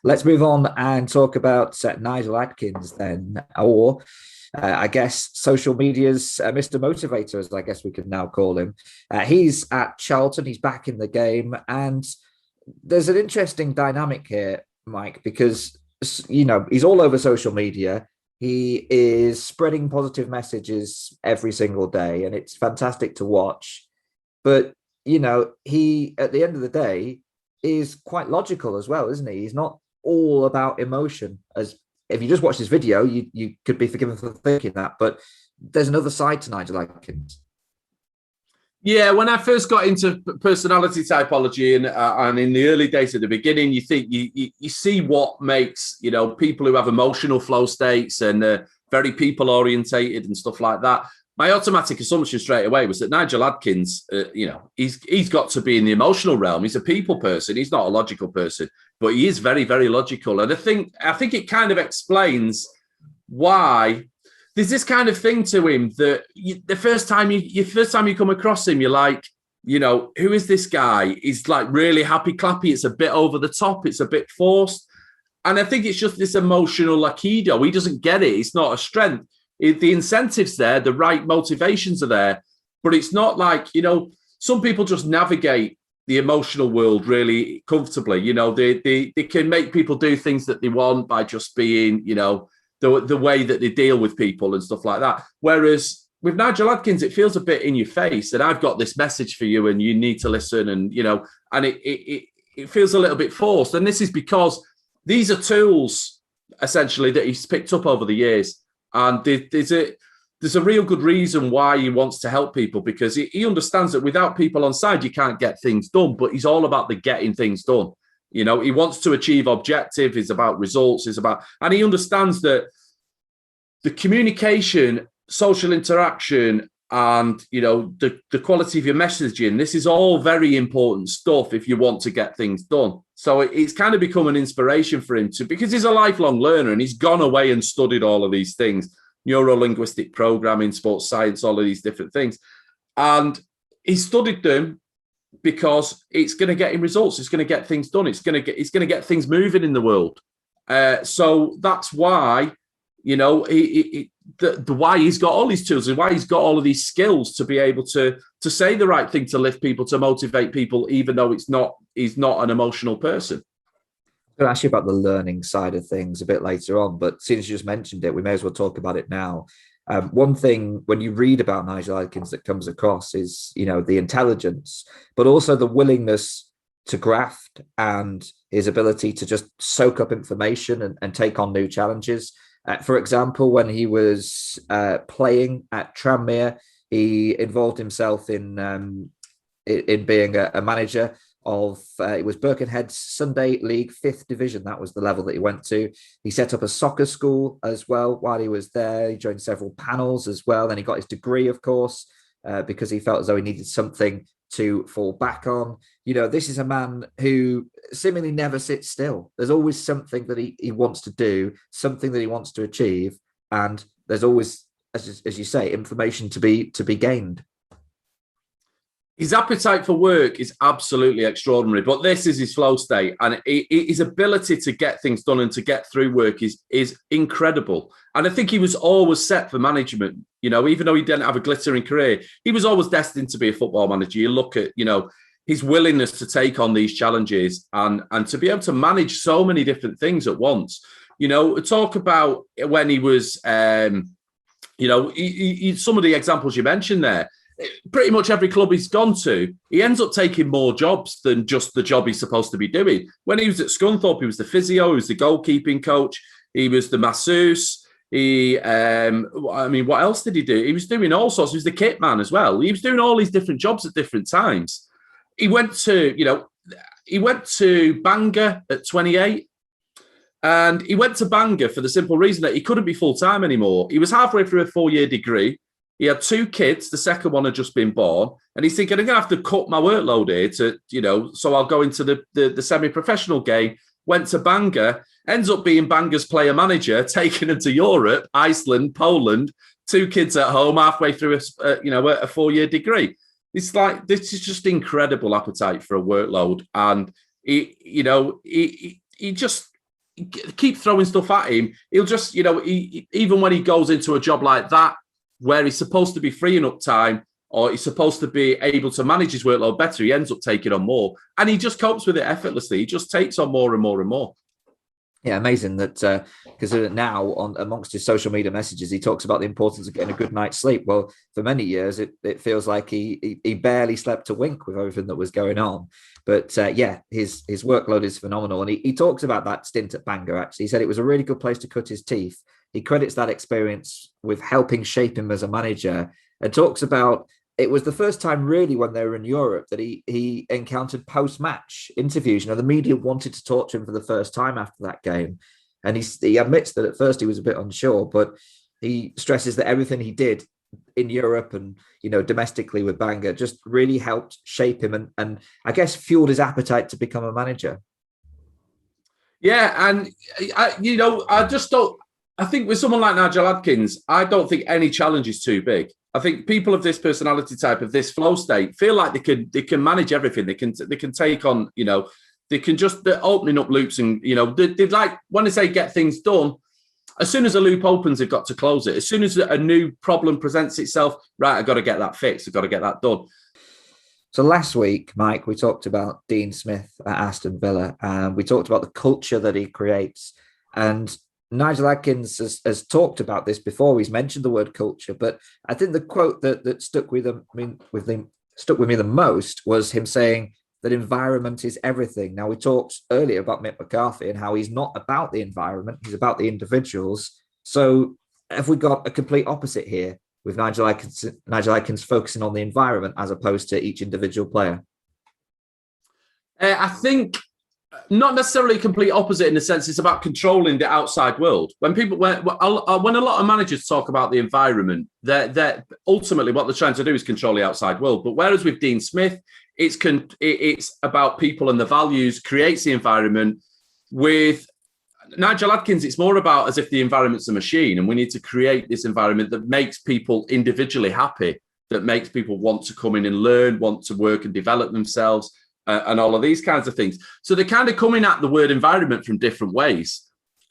Let's move on and talk about Nigel Adkins then, or I guess social media's Mr. Motivator, as I guess we could now call him. He's at Charlton. He's back in the game, and there's an interesting dynamic here, Mike, because he's all over social media. He is spreading positive messages every single day, and it's fantastic to watch. But he at the end of the day is quite logical as well, isn't he? He's not all about emotion. As if you just watch this video, you could be forgiven for thinking that. But there's another side to Nigel Adkins. Yeah, when I first got into personality typology and in the early days at the beginning, you think you see what makes people who have emotional flow states and very people orientated and stuff like that. My automatic assumption straight away was that Nigel Adkins, he's got to be in the emotional realm. He's a people person. He's not a logical person, but he is very, very logical. And I think it kind of explains why there's this kind of thing to him that the first time you come across him, you're like, who is this guy? He's like really happy clappy. It's a bit over the top. It's a bit forced. And I think it's just this emotional aikido. He doesn't get it. It's not a strength. The incentives there, the right motivations are there, but it's not like, some people just navigate the emotional world really comfortably. They can make people do things that they want by just being, the way that they deal with people and stuff like that. Whereas with Nigel Adkins, it feels a bit in your face that I've got this message for you and you need to listen. And, and it feels a little bit forced. And this is because these are tools essentially that he's picked up over the years. And there's a real good reason why he wants to help people, because he understands that without people on side, you can't get things done. But he's all about the getting things done. He wants to achieve objective. It's about results. And he understands that the communication, social interaction, and the quality of your messaging. This is all very important stuff if you want to get things done. So it's kind of become an inspiration for him because he's a lifelong learner and he's gone away and studied all of these things, neuro-linguistic programming, sports science, all of these different things, and he studied them because it's going to get him results. It's going to get things done. It's going to get things moving in the world. So that's why, the why he's got all these tools and why he's got all of these skills to be able to say the right thing, to lift people, to motivate people, even though he's not an emotional person. I'm going to ask you about the learning side of things a bit later on, but since you just mentioned it, we may as well talk about it now. One thing when you read about Nigel Adkins that comes across is, the intelligence, but also the willingness to graft and his ability to just soak up information and take on new challenges. For example, when he was playing at Tranmere, he involved himself in being a manager of it was Birkenhead's Sunday League 5th Division. That was the level that he went to. He set up a soccer school as well while he was there. He joined several panels as well. Then he got his degree, of course, because he felt as though he needed something to fall back on. This is a man who seemingly never sits still. There's always something that he wants to do, something that he wants to achieve, and there's always, as you say, information to be gained. His appetite for work is absolutely extraordinary, but this is his flow state, and his ability to get things done and to get through work is incredible. And I think he was always set for management. Even though he didn't have a glittering career, he was always destined to be a football manager. You look at, his willingness to take on these challenges and to be able to manage so many different things at once. Talk about when he was, some of the examples you mentioned there. Pretty much every club he's gone to, he ends up taking more jobs than just the job he's supposed to be doing. When he was at Scunthorpe, he was the physio, he was the goalkeeping coach, he was the masseuse. What else did he do? He was doing all sorts. He was the kit man as well. He was doing all these different jobs at different times. He went to Bangor at 28. And he went to Bangor for the simple reason that he couldn't be full-time anymore. He was halfway through a 4-year degree. He had 2 kids. The second one had just been born. And he's thinking, I'm going to have to cut my workload here so I'll go into the semi-professional game. Went to Bangor, ends up being Bangor's player manager, taking him to Europe, Iceland, Poland, 2 kids at home, halfway through a 4-year degree. It's like, this is just incredible appetite for a workload. And he just keep throwing stuff at him. He'll just, even when he goes into a job like that, where he's supposed to be freeing up time or he's supposed to be able to manage his workload better, he ends up taking on more. And he just copes with it effortlessly. He just takes on more and more and more. Yeah, amazing that because now amongst his social media messages, he talks about the importance of getting a good night's sleep. Well, for many years, it feels like he barely slept a wink with everything that was going on. But his workload is phenomenal. And he talks about that stint at Bangor, actually. He said it was a really good place to cut his teeth. He credits that experience with helping shape him as a manager and talks about it was the first time really when they were in Europe that he encountered post-match interviews. The media wanted to talk to him for the first time after that game. And he admits that at first he was a bit unsure, but he stresses that everything he did in Europe and, domestically with Bangor just really helped shape him and I guess fueled his appetite to become a manager. Yeah. And, I think with someone like Nigel Adkins, I don't think any challenge is too big. I think people of this personality type, of this flow state, feel like they can manage everything. They can take on, they can just, they're opening up loops and, they like, when they say get things done, as soon as a loop opens, they've got to close it. As soon as a new problem presents itself, right, I've got to get that fixed. I've got to get that done. So last week, Mike, we talked about Dean Smith at Aston Villa, and we talked about the culture that he creates. And Nigel Adkins has talked about this before. He's mentioned the word culture, but I think the quote that stuck with me the most was him saying that environment is everything. Now, we talked earlier about Mick McCarthy and how he's not about the environment, he's about the individuals. So have we got a complete opposite here with Nigel Adkins focusing on the environment as opposed to each individual player? I think not necessarily a complete opposite in the sense it's about controlling the outside world. When a lot of managers talk about the environment, they're ultimately what they're trying to do is control the outside world. But whereas with Dean Smith, it's about people and the values, creates the environment. With Nigel Adkins, it's more about as if the environment's a machine and we need to create this environment that makes people individually happy, that makes people want to come in and learn, want to work and develop themselves. And all of these kinds of things. So they're kind of coming at the word environment from different ways.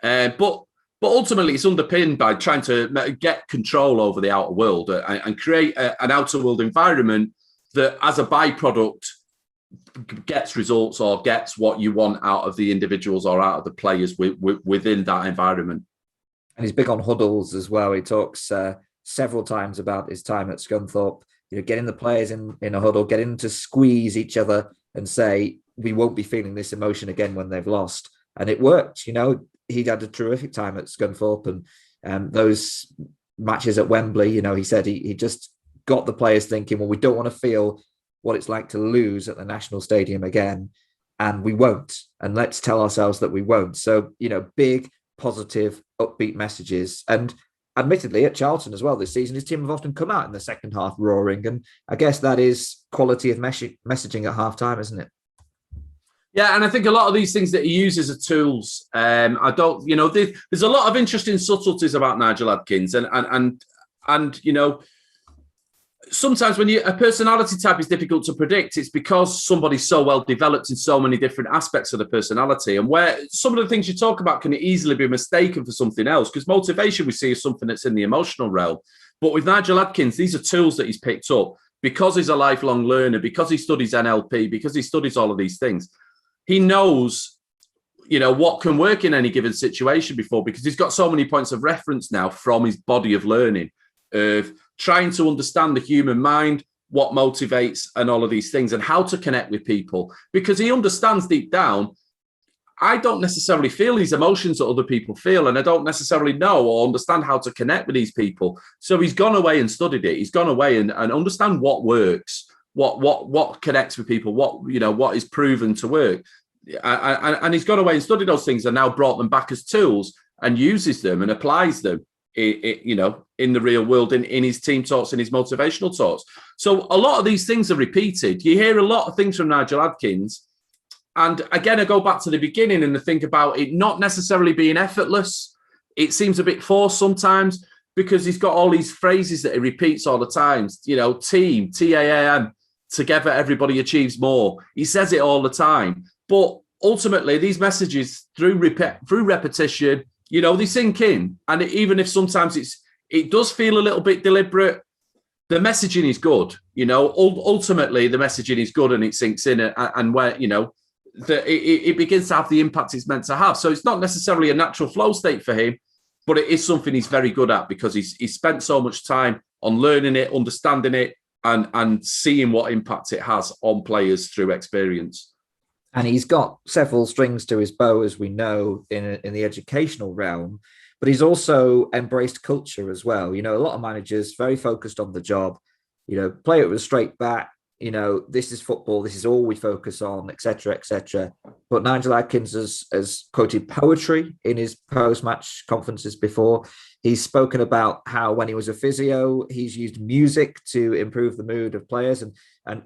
But ultimately, it's underpinned by trying to get control over the outer world and create an outer world environment that, as a byproduct, gets results or gets what you want out of the individuals or out of the players within that environment. And he's big on huddles as well. He talks several times about his time at Scunthorpe, getting the players in a huddle, getting them to squeeze each other and say, we won't be feeling this emotion again when they've lost. And it worked. He'd had a terrific time at Scunthorpe and those matches at Wembley, he said he just got the players thinking, well, we don't want to feel what it's like to lose at the National Stadium again. And we won't. And let's tell ourselves that we won't. So, big, positive, upbeat messages. And admittedly, at Charlton as well this season, his team have often come out in the second half roaring. And I guess that is quality of messaging at halftime, isn't it? Yeah, and I think a lot of these things that he uses are tools. There's a lot of interesting subtleties about Nigel Adkins. And sometimes when a personality type is difficult to predict, it's because somebody's so well developed in so many different aspects of the personality, and where some of the things you talk about can easily be mistaken for something else, because motivation we see is something that's in the emotional realm. But with Nigel Adkins, these are tools that he's picked up because he's a lifelong learner, because he studies NLP, because he studies all of these things. He knows, what can work in any given situation before, because he's got so many points of reference now from his body of learning, of trying to understand the human mind, what motivates and all of these things, and how to connect with people, because he understands deep down, I don't necessarily feel these emotions that other people feel, and I don't necessarily know or understand how to connect with these people. So he's gone away and studied it. He's gone away and understand what works, what connects with people, what is proven to work. And he's gone away and studied those things and now brought them back as tools and uses them and applies them in the real world, in his team talks, in his motivational talks. So a lot of these things are repeated. You hear a lot of things from Nigel Adkins. And again, I go back to the beginning and I think about it not necessarily being effortless. It seems a bit forced sometimes because he's got all these phrases that he repeats all the time. Team, TAAM, together everybody achieves more. He says it all the time. But ultimately these messages through repetition, they sink in. And even if sometimes it does feel a little bit deliberate, the messaging is good. Ultimately the messaging is good and it sinks in, and where, it begins to have the impact it's meant to have. So it's not necessarily a natural flow state for him, but it is something he's very good at because he's spent so much time on learning it, understanding it, and seeing what impact it has on players through experience. And he's got several strings to his bow, as we know, in the educational realm, but he's also embraced culture as well. A lot of managers very focused on the job, play it with a straight bat, this is football, this is all we focus on, etc., etc. But Nigel Adkins has quoted poetry in his post-match conferences before. He's spoken about how when he was a physio, he's used music to improve the mood of players, and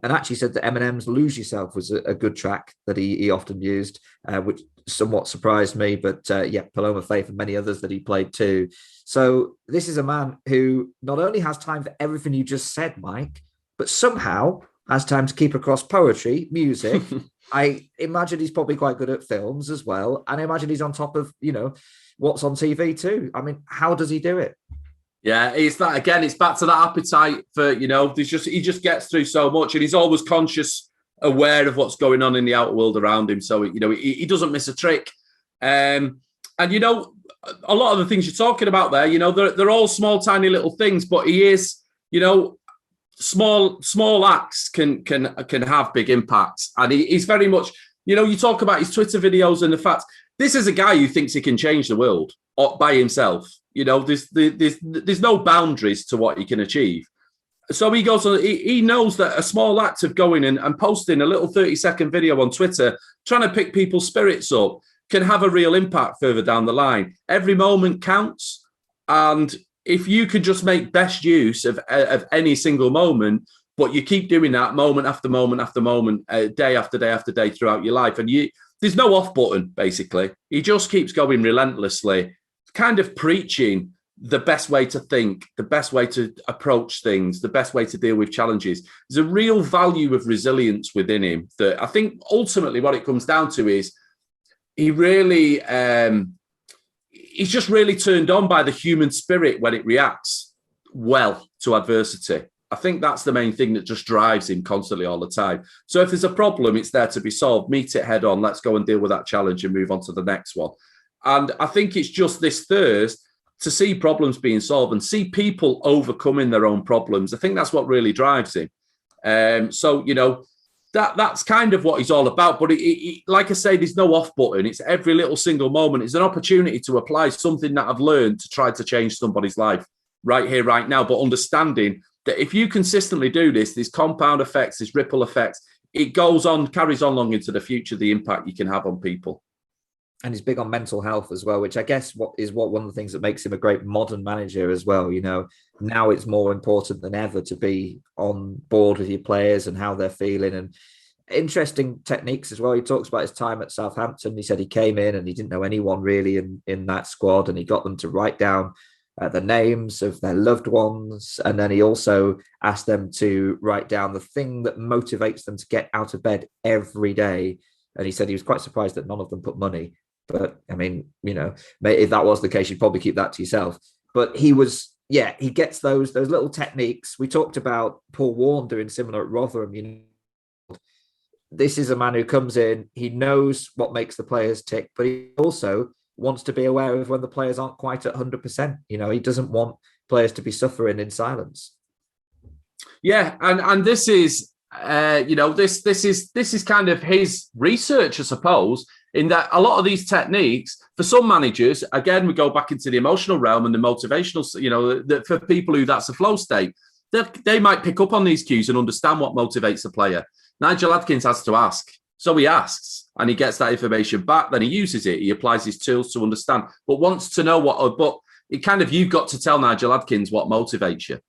actually said that Eminem's "Lose Yourself" was a good track that he often used, which somewhat surprised me. But Paloma Faith and many others that he played too. So this is a man who not only has time for everything you just said, Mike, but somehow has time to keep across poetry, music. I imagine he's probably quite good at films as well. And I imagine he's on top of, what's on TV too. I mean, how does he do it? Yeah, it's that again, it's back to that appetite for, he just gets through so much, and he's always conscious, aware of what's going on in the outer world around him. So, he doesn't miss a trick. And, a lot of the things you're talking about there, they're all small, tiny little things, but he is, small acts can have big impacts. And he's very much, you talk about his Twitter videos and the fact this is a guy who thinks he can change the world by himself. There's no boundaries to what he can achieve. So he goes on, he knows that a small act of going and posting a little 30-second video on Twitter, trying to pick people's spirits up, can have a real impact further down the line. Every moment counts. And if you could just make best use of any single moment, but you keep doing that moment after moment after moment, day after day after day throughout your life, and there's no off button, basically. He just keeps going relentlessly, kind of preaching the best way to think, the best way to approach things, the best way to deal with challenges. There's a real value of resilience within him that I think ultimately what it comes down to is he really... he's just really turned on by the human spirit when it reacts well to adversity. I think that's the main thing that just drives him constantly all the time. So if there's a problem, it's there to be solved. Meet it head on. Let's go and deal with that challenge and move on to the next one. And I think it's just this thirst to see problems being solved and see people overcoming their own problems. I think that's what really drives him. That's kind of what he's all about. But like I say, there's no off button. It's every little single moment. It's an opportunity to apply something that I've learned to try to change somebody's life right here, right now. But understanding that if you consistently do this, these compound effects, these ripple effects, it goes on, carries on long into the future, the impact you can have on people. And he's big on mental health as well, which I guess one of the things that makes him a great modern manager as well. Now it's more important than ever to be on board with your players and how they're feeling, and interesting techniques as well. He talks about his time at Southampton. He said he came in and he didn't know anyone really in that squad, and he got them to write down the names of their loved ones. And then he also asked them to write down the thing that motivates them to get out of bed every day. And he said he was quite surprised that none of them put money. But I mean, if that was the case, you'd probably keep that to yourself. But he gets those little techniques. We talked about Paul Warne doing similar at Rotherham. This is a man who comes in, he knows what makes the players tick, but he also wants to be aware of when the players aren't quite at 100%. He doesn't want players to be suffering in silence. Yeah, and this is, this is kind of his research, I suppose, in that a lot of these techniques, for some managers, again, we go back into the emotional realm and the motivational, for people who that's a flow state, they might pick up on these cues and understand what motivates the player. Nigel Adkins has to ask. So he asks and he gets that information back. Then he uses it. He applies his tools to understand, but wants to know but it kind of, you've got to tell Nigel Adkins what motivates you.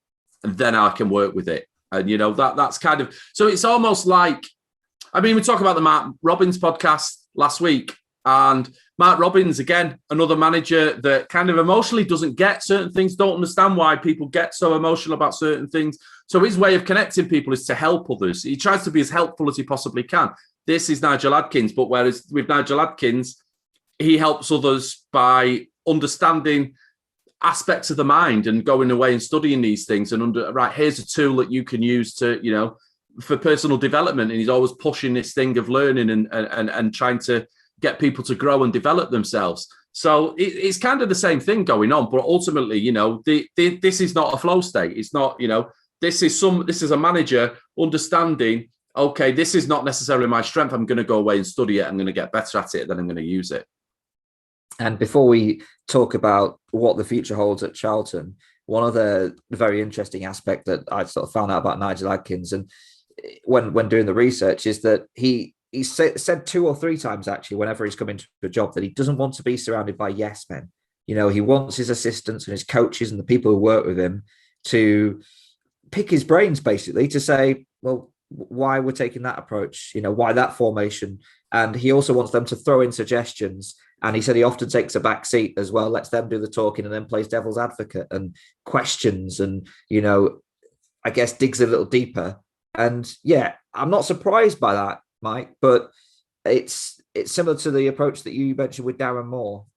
And then I can work with it. And, that's kind of, so it's almost like, I mean, we talk about the Mark Robbins podcast last week. And Mark Robins, again, another manager that kind of emotionally doesn't get certain things, don't understand why people get so emotional about certain things. So his way of connecting people is to help others. He tries to be as helpful as he possibly can. This is Nigel Adkins, but whereas with Nigel Adkins, he helps others by understanding aspects of the mind and going away and studying these things and here's a tool that you can use to, for personal development. And he's always pushing this thing of learning and trying to get people to grow and develop themselves. So it's kind of the same thing going on, but ultimately, this is not a flow state. It's not, this is a manager understanding, okay, this is not necessarily my strength. I'm going to go away and study it. I'm going to get better at it. Then I'm going to use it. And before we talk about what the future holds at Charlton, one of the very interesting aspect that I sort of found out about Nigel Adkins, and when doing the research, is that he said 2 or 3 times actually, whenever he's come into a job, that he doesn't want to be surrounded by yes men. He wants his assistants and his coaches and the people who work with him to pick his brains, basically, to say, well, why we're taking that approach, why that formation. And he also wants them to throw in suggestions. And he said he often takes a back seat as well, lets them do the talking and then plays devil's advocate and questions and, I guess digs a little deeper. And yeah, I'm not surprised by that, Mike, but it's similar to the approach that you mentioned with Darren Moore.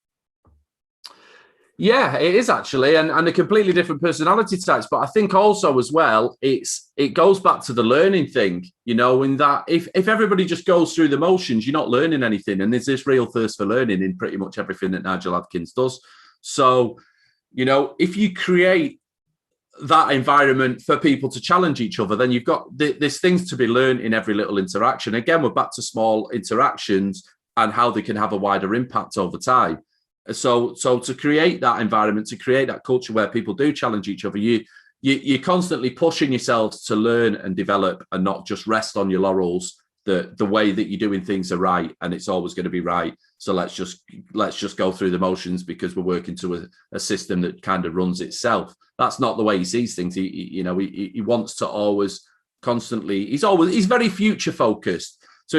Yeah, it is actually, and a completely different personality types. But I think also as well, it goes back to the learning thing, in that if everybody just goes through the motions, you're not learning anything. And there's this real thirst for learning in pretty much everything that Nigel Adkins does. So, if you create that environment for people to challenge each other, then you've got there's things to be learned in every little interaction. Again, we're back to small interactions and how they can have a wider impact over time. So to create that environment, to create that culture where people do challenge each other, you're constantly pushing yourselves to learn and develop and not just rest on your laurels. The way that you're doing things are right and it's always going to be right. So let's just go through the motions because we're working to a system that kind of runs itself. That's not the way he sees things. He wants to always constantly. He's very future focused. So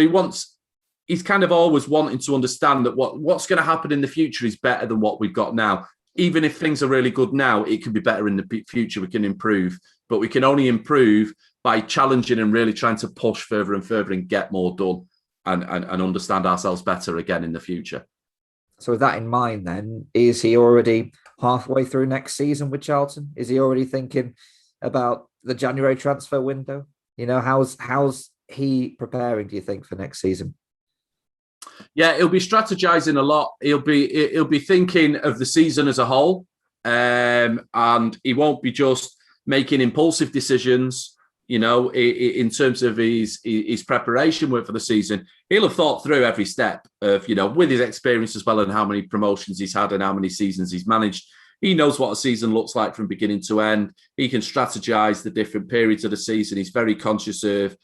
he's kind of always wanting to understand that what's going to happen in the future is better than what we've got now. Even if things are really good now, it can be better in the future. We can improve, but we can only improve by challenging and really trying to push further and further and get more done and understand ourselves better again in the future. So with that in mind, then, is he already halfway through next season with Charlton? Is he already thinking about the January transfer window? How's he preparing, do you think, for next season? Yeah, he'll be strategizing a lot. He'll be thinking of the season as a whole, and he won't be just making impulsive decisions. In terms of his preparation work for the season, he'll have thought through every step of, with his experience as well and how many promotions he's had and how many seasons he's managed. He knows what a season looks like from beginning to end. He can strategize the different periods of the season. He's very conscious of,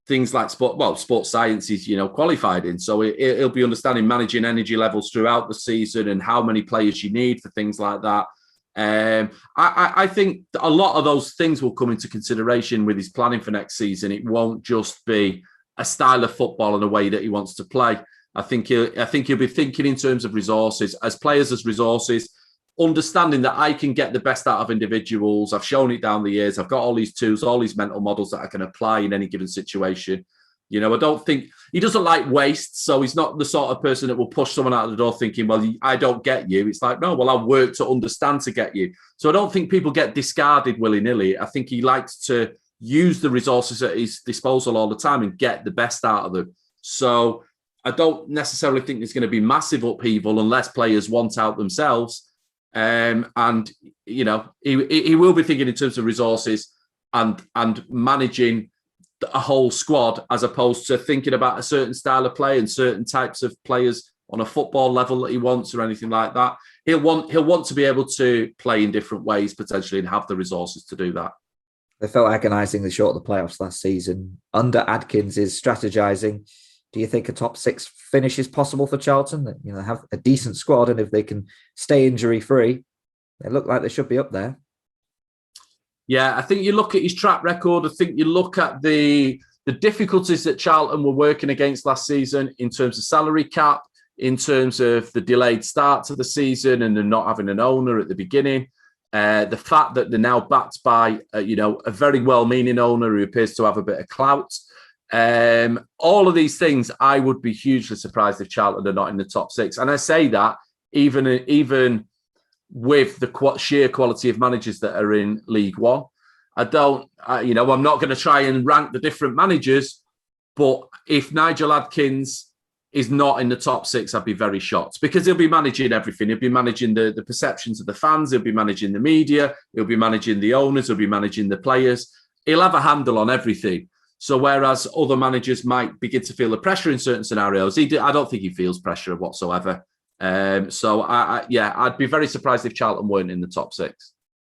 things like sports science he's, qualified in. So he'll be understanding managing energy levels throughout the season and how many players you need for things like that. I think a lot of those things will come into consideration with his planning for next season. It won't just be a style of football and a way that he wants to play. I think he'll be thinking in terms of resources, as players as resources, understanding that I can get the best out of individuals. I've shown it down the years. I've got all these tools, all these mental models that I can apply in any given situation. I don't think he doesn't like waste. So he's not the sort of person that will push someone out of the door thinking, well, I don't get you. It's like, no, well, I'll work to understand to get you. So I don't think people get discarded willy-nilly. I think he likes to use the resources at his disposal all the time and get the best out of them. So I don't necessarily think there's going to be massive upheaval unless players want out themselves. He will be thinking in terms of resources and managing a whole squad as opposed to thinking about a certain style of play and certain types of players on a football level that he wants or anything like that. He'll want to be able to play in different ways potentially and have the resources to do that. They felt agonisingly short of the playoffs last season. Under Adkins is strategising. Do you think a top 6 finish is possible for Charlton? Have a decent squad, and if they can stay injury free, they look like they should be up there. Yeah, I think you look at his track record. I think you look at the the difficulties that Charlton were working against last season in terms of salary cap, in terms of the delayed start to the season and them not having an owner at the beginning, the fact that they're now backed by, a very well-meaning owner who appears to have a bit of clout. All of these things, I would be hugely surprised if Charlton are not in the top 6. And I say that even with the sheer quality of managers that are in League One. I'm not going to try and rank the different managers, but if Nigel Adkins is not in the top 6, I'd be very shocked, because he'll be managing everything. He'll be managing the perceptions of the fans. He'll be managing the media. He'll be managing the owners. He'll be managing the players. He'll have a handle on everything. So whereas other managers might begin to feel the pressure in certain scenarios, I don't think he feels pressure whatsoever. So I'd be very surprised if Charlton weren't in the top 6.